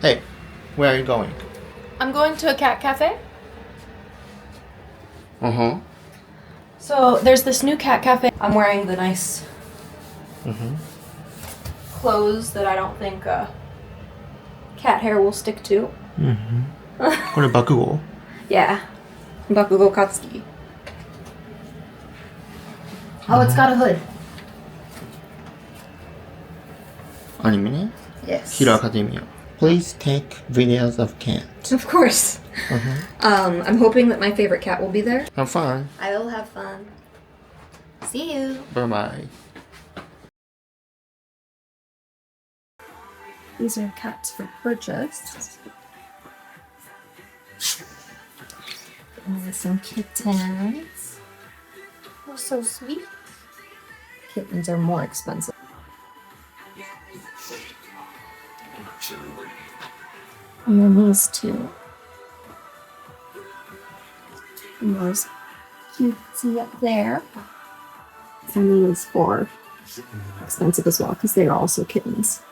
Hey, where are you going? I'm going to a cat cafe. Uh-huh. So there's this new cat cafe. I'm wearing the nice clothes that I don't think cat hair will stick to. これ爆豪 Yeah. Bakugo Katsuki. Oh, it's got a hood. アニメね。 Yes. ヒロアカデミア Please take videos of cat. Of course. I'm hoping that my favorite cat will be there. Have fun. I will have fun. See you. Bye bye. These are cats for purchase. And some kittens. Oh, so sweet. Kittens are more expensive. And then these two. And those cutesy up there. And these four. Expensive as well because they are also kittens.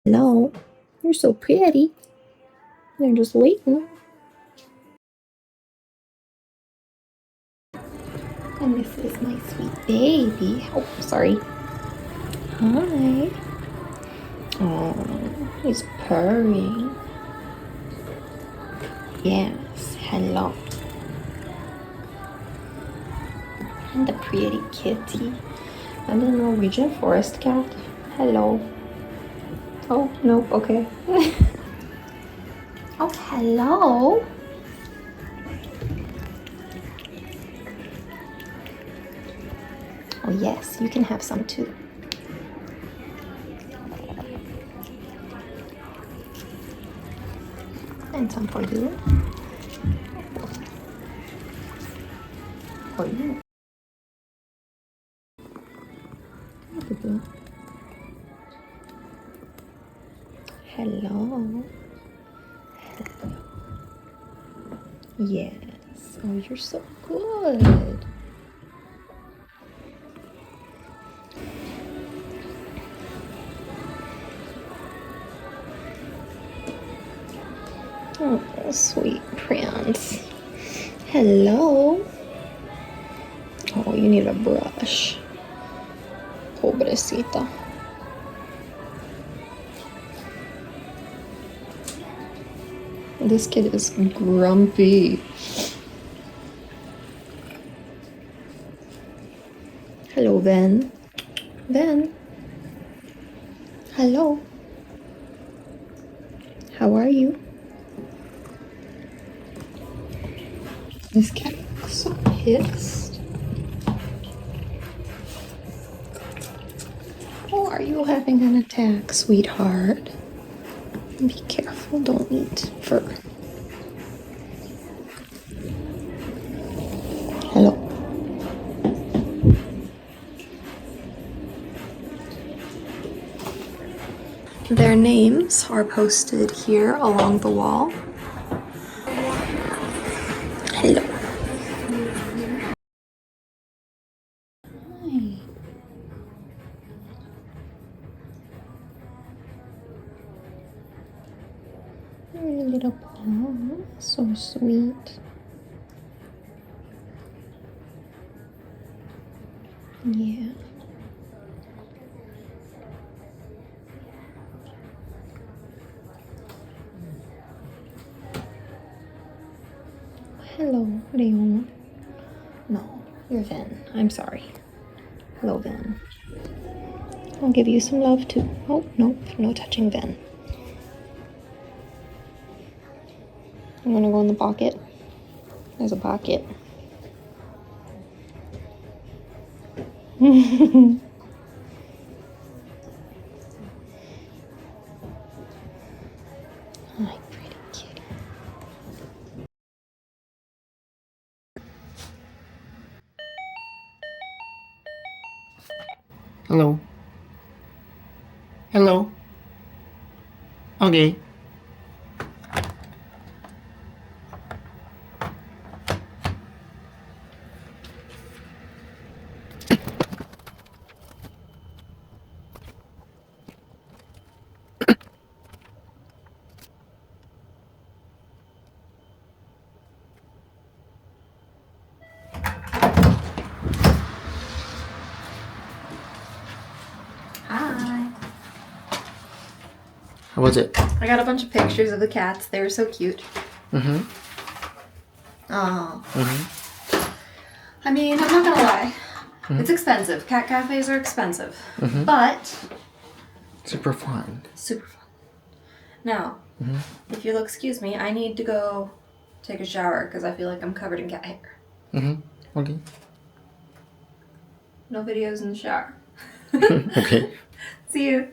Hello. You're so pretty. They're just waiting. And this is my sweet baby. Oh, sorry. Hi. Oh, he's purring. Yes, hello. And the pretty kitty. And the Norwegian forest cat. Hello. Oh, nope, okay. Oh, hello. Oh, yes, you can have some too. And some for you. For you. Hello. Hello. Yes. Oh, you're so good. Oh, sweet prince. Hello. Oh, you need a brush. Pobrecita. This kid is grumpy. Hello, Ven. Ven. Hello. How are you? This cat looks so pissed. Oh, are you having an attack, sweetheart? Be careful, don't eat fur. Hello. Their names are posted here along the wall. Hello. Hi. You're a little paw. So sweet. Yeah. Hello, what do you want? No, you're Ven. I'm sorry. Hello, Ven. I'll give you some love too. Oh, nope, no touching Ven. You wanna go in the pocket? There's a pocket. Hi, pretty kitty. Hello. Hello. Okay. How was it? I got a bunch of pictures of the cats. They were so cute. Mm-hmm. Oh. Mm-hmm. I mean, I'm not gonna lie. It's expensive. Cat cafes are expensive. But Super fun. super fun. Now, if you'll excuse me, I need to go take a shower because I feel like I'm covered in cat hair. Mm-hmm. Okay. No videos in the shower. Okay. See you.